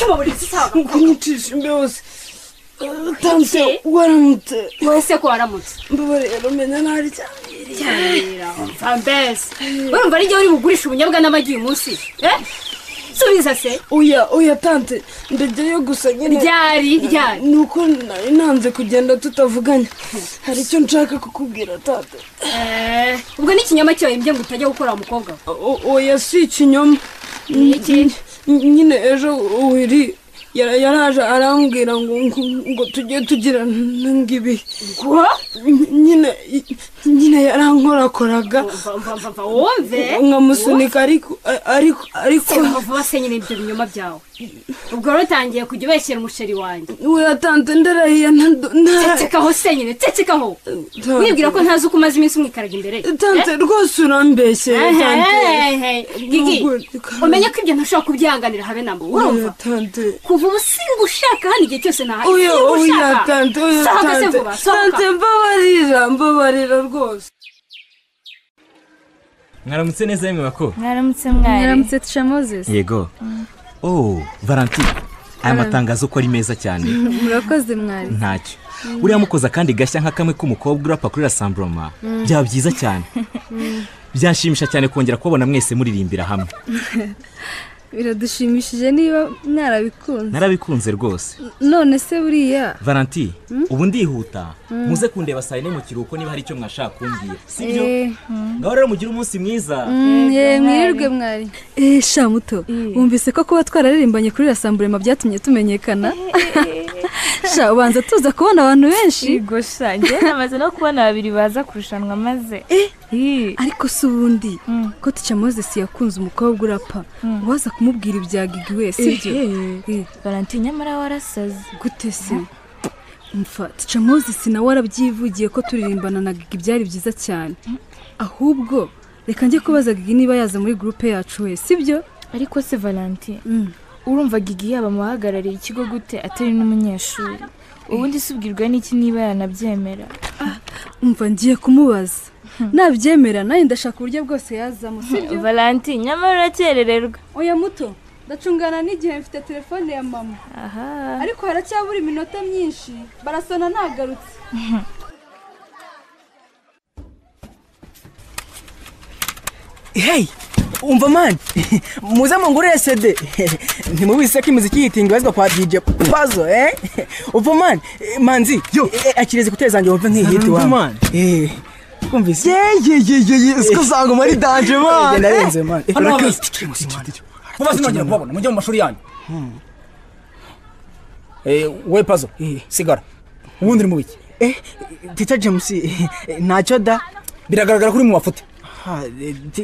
cyuma buri sawa kunyicisha imbose tante waramutse wese ko waramutse mbabarira menya nari cyane fambes urumva ari uri bugurisha ubunyabwa n'amagi uyu munsi subiza se oya tante ndagiye gusa nyine ryari nuko nari nanze kugenda tutavuganye hari icyo nshaka kukubwira tante ubwo n'ikinyoma cyo imbye ngo utajya gukora umukobwa oya si ikinyoma nyine ejo wiri yaraje arambwira ngo tujye tugira ngibi nyine yarankorakoraga wumve nkamusunika ariko vuba se nyine ibyo binyoma byawe ubwo rutangiye kujya ubeshyera umusheri wanjye oya tante ndarahiye cecekaho se nyine cecekaho wibwira ko ntazi uko umaze iminsi umwikaraga imbere tante rwose urambeshye tante gigi umenye ko ibyo ntashobora kubyihanganira habe namba urumva kuva ubu singa ushaka hano igihe cyose nahari oya tante mbabarira rwose mwaramutse neza yemwe bako mwaramutse Tisha Moses yego Valentine aya matangazo ko ari meza cyane murakoze mwari ntacyo uriya mukoza kandi gashya nka kamwe k'umukobwa urapa kuri Rassemblement byaba byiza cyane byanshimisha cyane kongera kubona mwese muririmbira hamwe biradushimishije niba narabikunze rwose none se buriya Valentine ubu ndihuta muze kundeba saa 4 mu kiruhuko niba hari icyo mwashaka kumbwira sibyo ngaho rero mugira umunsi mwiza mwirirwe mwari sha muto wumvise ko kuba twararirimbanye kuri Rassemblement byatumye tumenyekana sha ubanza tuza kubona abantu benshi gosha njye namaze no kubona babiri baza kurushanwa maze ariko se ubundi ko Tisha Moses yakunze umukobwa urapa waza kumubwira ibya Gigi wese ibyo Valentine nyamara warasaze gute se umfa Tisha Moses nawe arabyivugiye ko turirimbana na Gigi byari byiza cyane ahubwo reka njye kubaza Gigi niba yaza muri groupe yacu wese ibyo ariko se Valentine urumva Gigi yaba muhagarariye ikigo gute atari n'umunyeshuri ubundi subwirwa n'iki niba yanabyemera umva ngiye kumubaza nabyemera nayo ndashaka uburyo bwose yazamo sibyo Valentine nyamara urakerererwa oya muto ndacungana n'igihe mfite telefone ya mama ariko haracyabura iminota myinshi barasona nagarutse hey umva man muze mungurire CD ntimubise ko imiziki yitinga bazwa kwa DJ Pazo umva man manzi akireze kutezanje wumve nk'ihiti wa man kumvise siko zango mari danger man narenze man kuba sinongera kubabona mujye mu mashuri yanyu we Pazo sigara ubundi mu biki Teacher James ntacyo da biragaragara kuri mu mafuti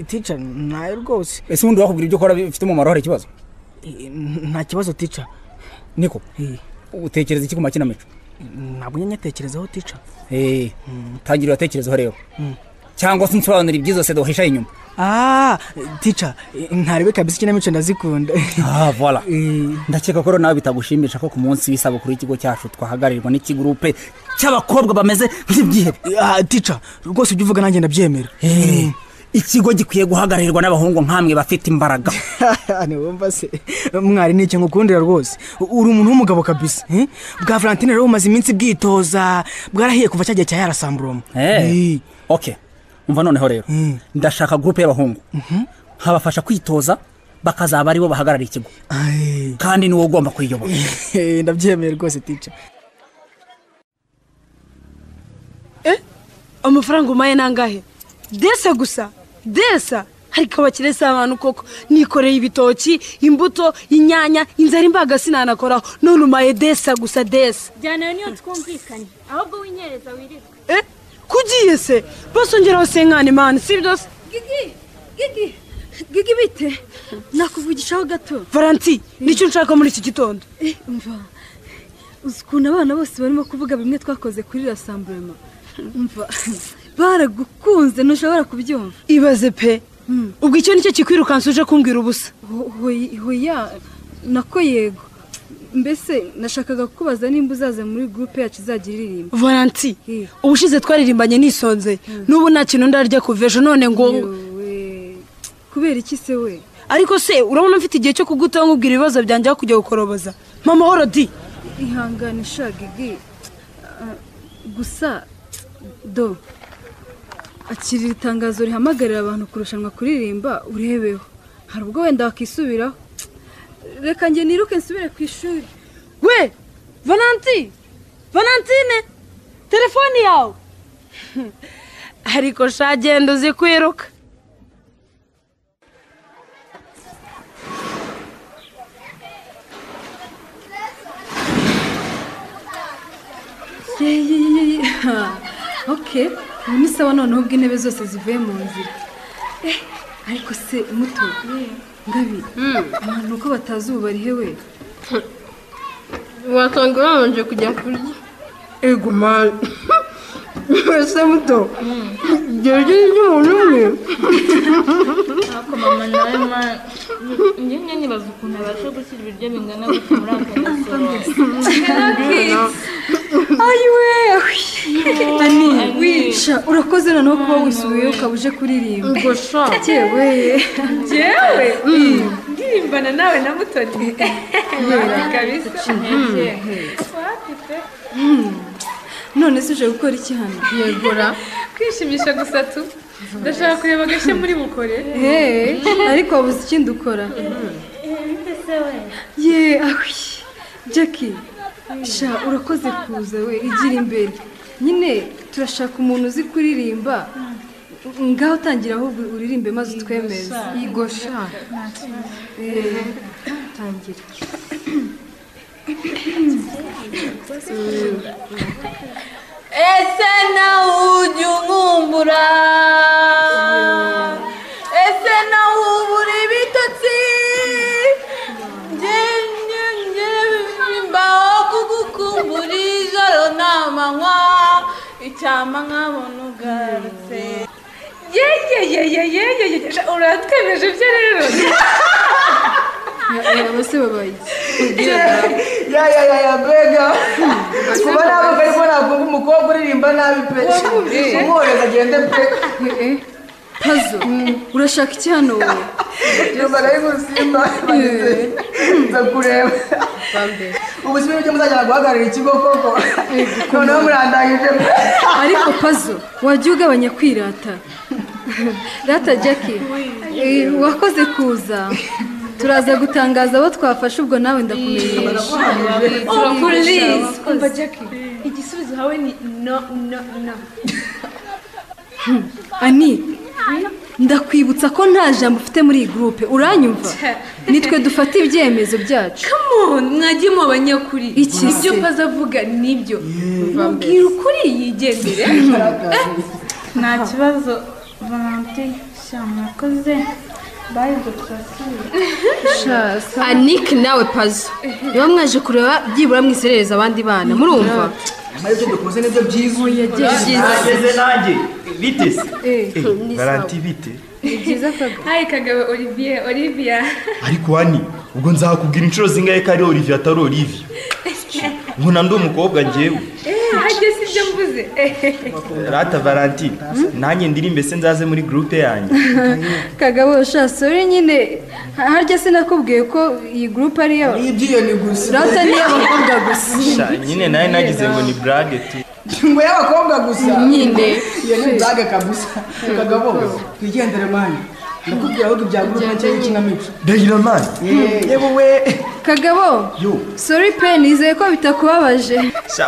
teacher nayo rwose ese ubundi wakubwira ibyo ukora bifite umumaro hari ikibazo nta kibazo teacher niko utekereza iki ku makinamico ntabwo nyatekerezaho teacher tangira uratekerezaho rero cyangwa se nsobanura ibyizo se dohisha inyuma teacher ntarebe kabisa ikinamico ndazikunda voilà ndakeka ko nawe bitagushimisha ko ku munsi w'isabukuru y'ikigo cyacu twahagarirwa n'iki groupe cy'abakobwa bameze nk'ibyihebe teacher rwose ujye uvuga nanjye ndabyemera ikigo gikwiye guhagararirwa n'abahungu nkamwe bafite imbaraga wumva se mwari n'icyo ngukundira rwose uri umuntu w'umugabo kabisa bwa Valentine rero umaze iminsi bwitoza bwarahiye kuva cyagiye cya Rassemblement okay umva noneho rero ndashaka groupe y'abahungu nkabafasha kwitoza bakazaba ari bo bahagarara ikigo kandi niwo ugomba kuyiyobora ndabyemeye rwose teacher amafaranga umaye nangahe desa ariko abakirese abantu koko nikoreye ibitoki imbuto inyanya inzara imbaga sinanakoraho none umaye desa gusa jyana niyo twumvikanye ahubwo winyereza wirirwe kugiye se basongeraho senkani man sibyo Gigi bite nakuvugishaho gato Valentine nicyo nshaka muri iki gitondo umva ukuntu abana bose barimo kuvuga bimwe twakoze kuri Rassemblement umva baragukunze ntushobora kubyumva ibaze pe ubwo icyo nicyo kikwirukansa uje kumbwira ubusa hoya nako yego mbese nashakaga kukubaza nimba uzaza muri groupe yacu izagira iririmba Valentine ubushize twaririmbanye nisonze n'ubu nta kintu ndarya kuva ejo none ngo kubera iki se we ariko se urabona mfite igihe cyo kugutaho nkubwira ibibazo byanjye aho kujya gukoroboza mama horodi ihanganisha Gigi gusa do akiri itangazo rihamagarira abantu kurushanwa kuririmba urebeho hari ubwo wenda wakisubiraho reka njye niruke nsubire ku ishuri we Valentine telefoni yawe ariko shagenda uzi kwiruka okay ubu ni sawa noneho ubwo intebe zose zivuye mu nzira ariko se muto ngabi abantu uko batazi ubu bari hewe wasanga babanje kujya kurya ego mani ese muto ibyo biryo ni iby'umuntu umwe ariko mama nawe mani njye nibaza ukuntu abasha gushyira ibiryo bingana gutya muri aka gasoro ayiwe ani wisha urakoze noneho kuba wisubiyeho ukaba uje kuririmba ubwo sha yewe ndirimbana nawe na mutoni kabisa none se uje gukora iki hano yegura kwishimisha gusa tu ndashaka kureba agashya muri bukore ariko wabuze ikindi ukora ye ahi Jackie sha urakoze kuza we igira imbere nyine turashaka umuntu uzi kuririmba ngaho utangira ahubwo uririmbe maze utwemeze igosha tangira ese nawe ujya unkumbura ese nawe ubura ibitotsi mbaho kugukumbura ijoro n'amanywa icyama nkabona ugarutse uratwemeje ibyo rero abase babaye ya bega kuba nabo karimo nakumva umukobwa uririmba nabi pe umwohereza agende pe Pazo urashaka iki hano wowe yumva ari gusimba nza kureba ubuzima bw'ibyo muzajyana guhagararira ikigo koko noneho murandangije ariko Pazo wajya ugabanya kwirata rata Jackie wakoze kuza turaza gutangaza abo twafashe ubwo nawe ndakumenyesha umva Jackie igisubizo hawe ni no ani ndakwibutsa ko nta jambo ufite muri iyi gurupe uranyumva nitwe dufata ibyemezo byacu mwagiye mu banyakuri Iki ibyo se? paza avuga nibyo mubwira ukuri yigendere nta kibazo Valentine sha mwakoze bayi dutwasire Anik nawe pazo niba mwaje kureba byibura mwiserereza abandi bana murumva muri ibyo dukoze nibyo byiza nageze nanjye bite se garanti bite byiza kaga hayi kagabo Olivia ariko wani ubwo nzakubwira inshuro zingahe ko ari Olivia atari Olivia ubona ndi umukobwa njyewe hajye si ibyo mvuze rata Valentine nanjye ndirimbe se nzaze muri groupe yanjye kagabo shasore nyine harya sinakubwiye ko iyi gurupe ari yo ibyo ni gusa rata ni abakobwa gusa nyine nawe nagize ngo ni brage tu ngo y'abakobwa gusa nyine iyo ni blague kabisa kagabo twigendere mani ndakubwira ahubwo ibya gurupe nshya y'ikinamico ndahira mani yewe we kagabo sorry pe nizeye ko bitakubabaje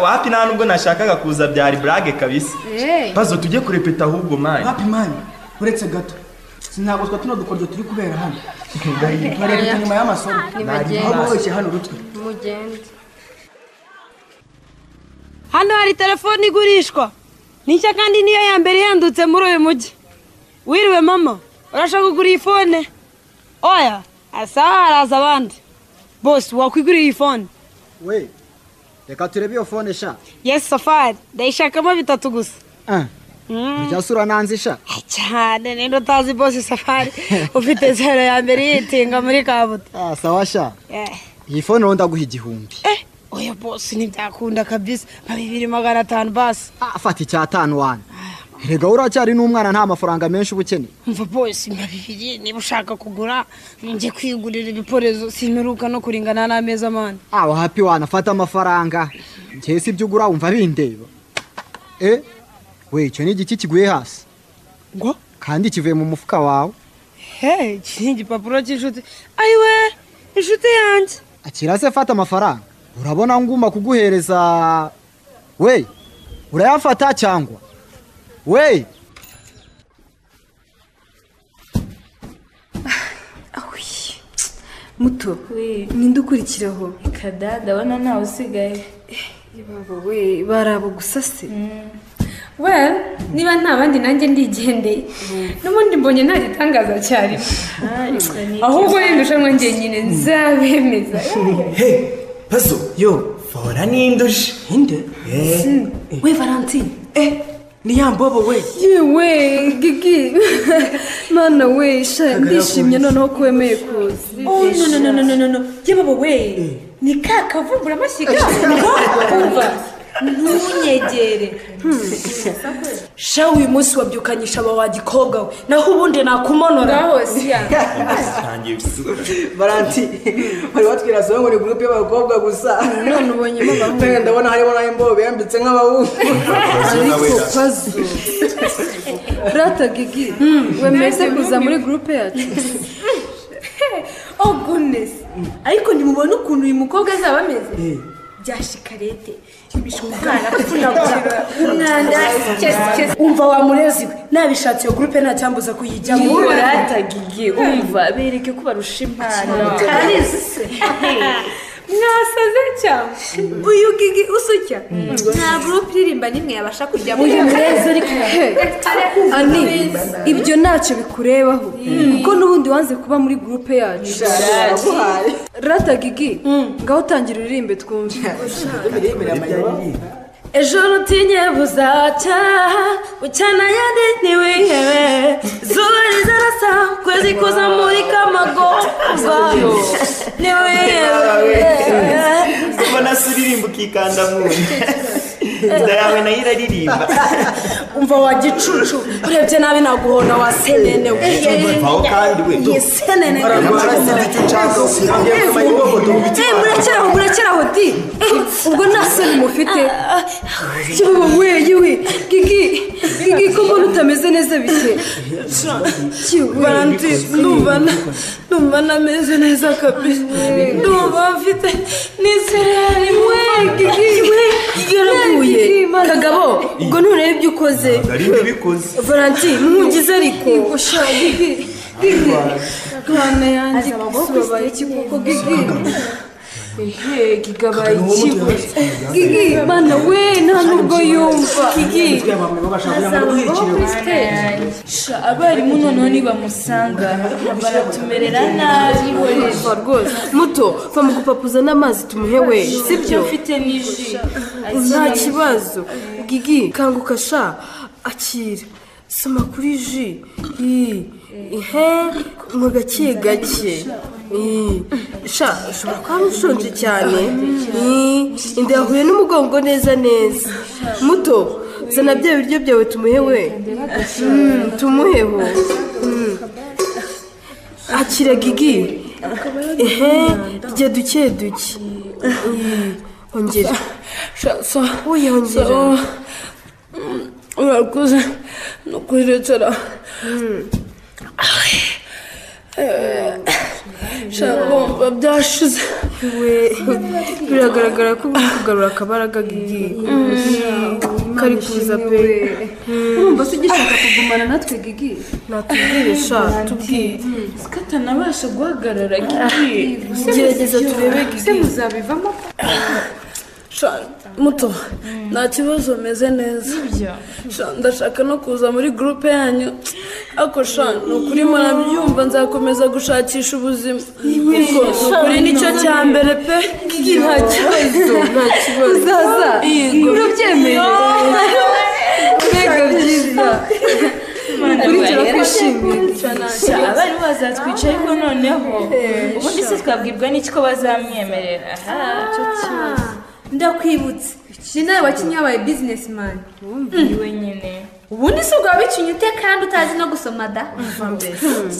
wapi nta nubwo nashakaga kuza byari brage kabisa pazo tujye kurepeta ahubwo mani hapi mani uretse gato sinagozwa tuno dukoryo turi kubera hano barepeta nyuma y'amasomo aho wese hano urutwe mugende hano hari telefone igurishwa nicyo kandi niyo ya mbere yandutse muri uyu mujyi wiriwe mama urashaka kugura iyi fone oya asaha haraza abandi bose wakwigurira iyi fone we reka turebe iyo fone sha yesi safari ndayishakamo 3 gusa irya sura nanzi sha cyane nendo utazi bose safari ufite zero ya mbere yitinga muri kabuta sawa sha iyi fone ronda guha 1000 oya bose ntibyakunda kabisa 2500 basi afata icya 5 wana Erega uracyari n'umwana nta mafaranga menshi ubukene. Umva boss mbabiri niba ushaka kugura njye kwigurira ibiporezo simeruka no kuringana n'ameza man. Aho happy wanafata amafaranga. Ngiye si byo ugura wumva bindeba. We icyo ni igiki kiguye hasi. Ngo kandi kivuye mu mufuka wawe. Hey, kingi papuro cy'inshuti. Ayiwe, inshuti yanjye. Akira se fata amafaranga. Urabona nguma kuguhereza. We, urayafata cyangwa? We. Muto, ninde ukurikiraho? Kada, ndabona ntawe usigaye. Baba we, barabo gusa se. Well, niba nta bandi nanjye ndigendeye. N'ubundi mbonye nta gitangaza cyari. Ahubwo yindushanwa njye nyine nzabemeza. Hey, Pazo, yo, fora nindushe. Inde? We Valentine. Ni ya mbobo we. Yewe Gigi. Mana we, sha ndishimye noneho ko wemeye kuza. Oh no. Ye baba we. Ni kakavumbura amashyiga. Umva. Ntunyegere. Sha uyu munsi wabyukanyisha aba wagikobwa we. Naho ubundi nakumonora. Ngaho siya. Valentine, wari watwira so ngo ni group y'abakobwa gusa. None ubonye mama. Ndabona harimo na imbobo yambitse nk'abahungu. Ariko Pazo. Rata Gigi. Wemeze kuza muri group yacu. Oh goodness. Ariko nimubona ukuntu uyu mukobwa azaba ameze. Byashikarete. Bishobora kufunagura umwanda. Umva wa murezi we. Nabishatse yo group nta cyambuza kuyijyamo. Rata Gigi, umva bereke ko barusha impano. Karize. Mwasaze cyane. Uyu Gigi usukya. Nta group iririmba nimwe yabasha kujya Uyu murezi ariko Ani, ibyo ntacyo bikurebaho. Kuko nubundi wanze kuba muri group yacu. Rata Gigi, ngaho tangira uririmbe twumve. Ejo rutinye buzacya bucyana yandi niwihebe zuba rizarasa kwezi kuzamurika amagomba niwihebe Mbona suririmba ukikanda mu nda yawe nayo iraririmba. umva wa gicucu urebye nabi naguhona wa senene we Vaho kandi we. yesenene murekeraho di. Ubwo nta soni mufite. Kibaho we Gigi ko mbona utameze neza bite. Valentine ndumva nameze neza kabisa ndumva mfite n'isirari we Gigi yaraguye kagabo ubwo nturebe ibyo ukoze Valentine ntugize ariko Gigi Kana yanjye kubabaye kikuko Gigi. Gigabaye ikigo. Gigi mana we nta nubwo yumva. Gigi Sha abarimu noneho nibamusanga baratumerera nabi we. rwose. Muto va mu gupapuza n'amazi tumuhe we. Sibyo mfite n'iji. Nta kibazo. Gigi kanguka sha akira. Soma kuri ji. Mu gake gake. Sha ushobora kuba ushonje cyane. Inda yahuye n'umugongo neza. Muto zana bya biryo byawe tumuhe we. Tumuheho. Akira Gigi. Rya duke. Ongera. Oya ongera. urakoze no kwirekera Shabomba byashize we biragaragara ko kugarura akabaraga Gigi kari kuza pe. Urumva se ugishaka kugumana natwe Gigi? Natubwire sha tubwire. Sikatanabasha guhagarara Gigi. Gerageza turebe Gigi. Se muzabivamo? Muto nta kibazo meze neza ndashaka no kuza muri groupe yanyu ako ni ukuri murabyumva nzakomeza gushakisha ubuzima kuko ukuri nicyo cya mbere pe nta kibazo uzaza urabyemeye mbega byiza ukuri turakwishimiye abarimu bazatwica ariko noneho ubundi se twabwirwa n'iki ko bazamwemerera ndakwibutse ni nawe wakinnye wabaye businessman wumviwe nyine ubundi si ubwo wabicinye ute kandi utazi no gusoma da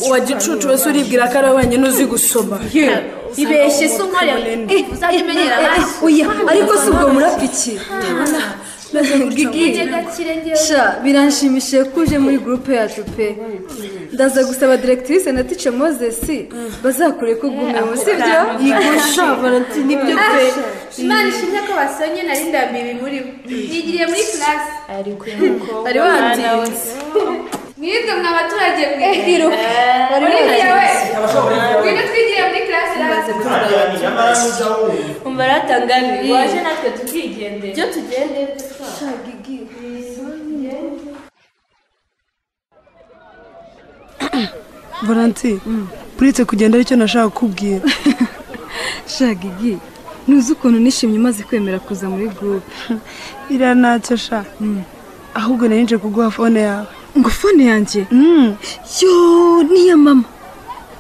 uwa gicucu wese uribwira ko ari wenyine uzi gusoma ibeshye se umwari uzajya umenyera abandi oya ariko si ubwo murapiki sha biranshimishije ko uje muri groupe yacu pe ndaza gusaba directrice na teacher Moses bazakure ko gumeho sibyo yigusha Valentine nibyo pe Imana ishimye ko basonye nari ndambibi muri nigiriye muri class ari wanditse mwibwe mwabaturage mwe iruka bari yewe ngwino twigire muri class raze umva ratangani waje natwe tukigendera byo tugende shagigi Valentine buretse kugenda aricyo nashaka kukubwira shagigi nuzi ukuntu nishimye umaze kwemera kuza muri groupe iriya ntacyo sha ahubwo nari nje kuguha fone yawe ngo fone yanjye yo niya mama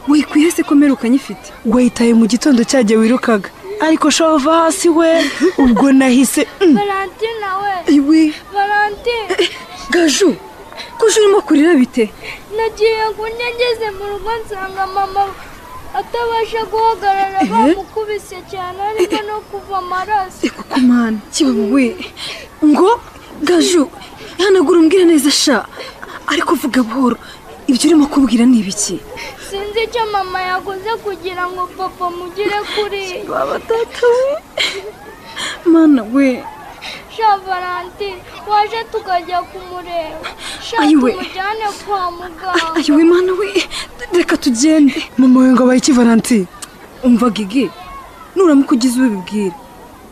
wikwiye se ko mperuka nyifite wayitaye mu gitondo cyagiye wirukaga ariko shova hasi we ubwo nahise Valentine nawe iwe Valentine gaju kuje urimo kurira bite nagiye kunyageze mu rugo nsanga mama atabasha guhagarara bamukubise cyane ariko no kuva amaraso kuko mana kibawe ngo gaju yanagura umbwira neza sha ariko vuga buhoro ibyo urimo kubwira ni ibiki sinzi icyo mama yakoze kugira ngo papa mugire kuri baba tata we mana we sha Valentine waje tukajya kumureba sha tumujyane kwa muganga ayiwe mana we reka tugende mama we ngo abaye iki Valentine umva gigi nuramuka ugize ubibwira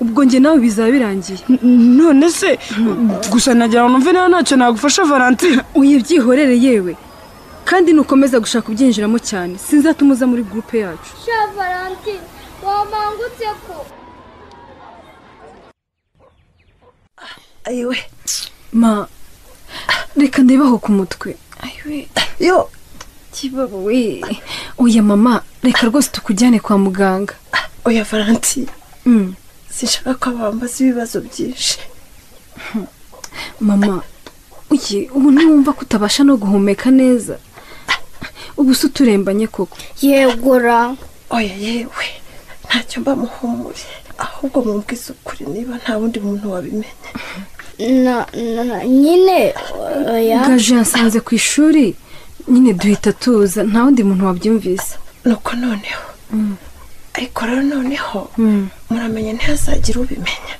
ubwo njye nawe bizaba birangiye none se gusa nagira ngo numve nawe ntacyo nagufasha Valentine uyibyihorere yewe kandi nukomeza gushaka ubyinjiramo cyane sinzatuma uza muri groupe yacu sha Valentine wabangutse ko ayiwe ma reka ndebaho ku mutwe ayiwe yo kibaba we oya mama reka rwose tukujyane kwa muganga oya Valentine sinshaka ko bambaza ibibazo byinshi mama uye ubu ntiwumva ko utabasha no guhumeka neza ubu se uturembanye koko yegura oya yewe ntacyo mba muhumure ahubwo mumbwize ukuri niba nta wundi muntu wabimenye nyine gaje yansanze ku ishuri nyine duhita tuza nta wundi muntu wabyumvise nuko noneho ariko rero noneho muramenye ntihazagire ubimenya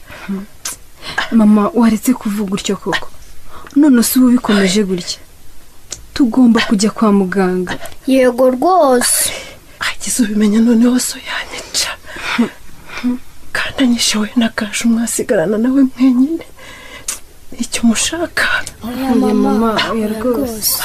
mama waretse kuvuga utyo koko none se ubu bikomeje gutya tugomba kujya kwa muganga yego rwose hagize ubimenya noneho so yanyica kandi anyishowe nakaje umwasigarana nawe mwenyine icyo mushaka oya mama oya rwose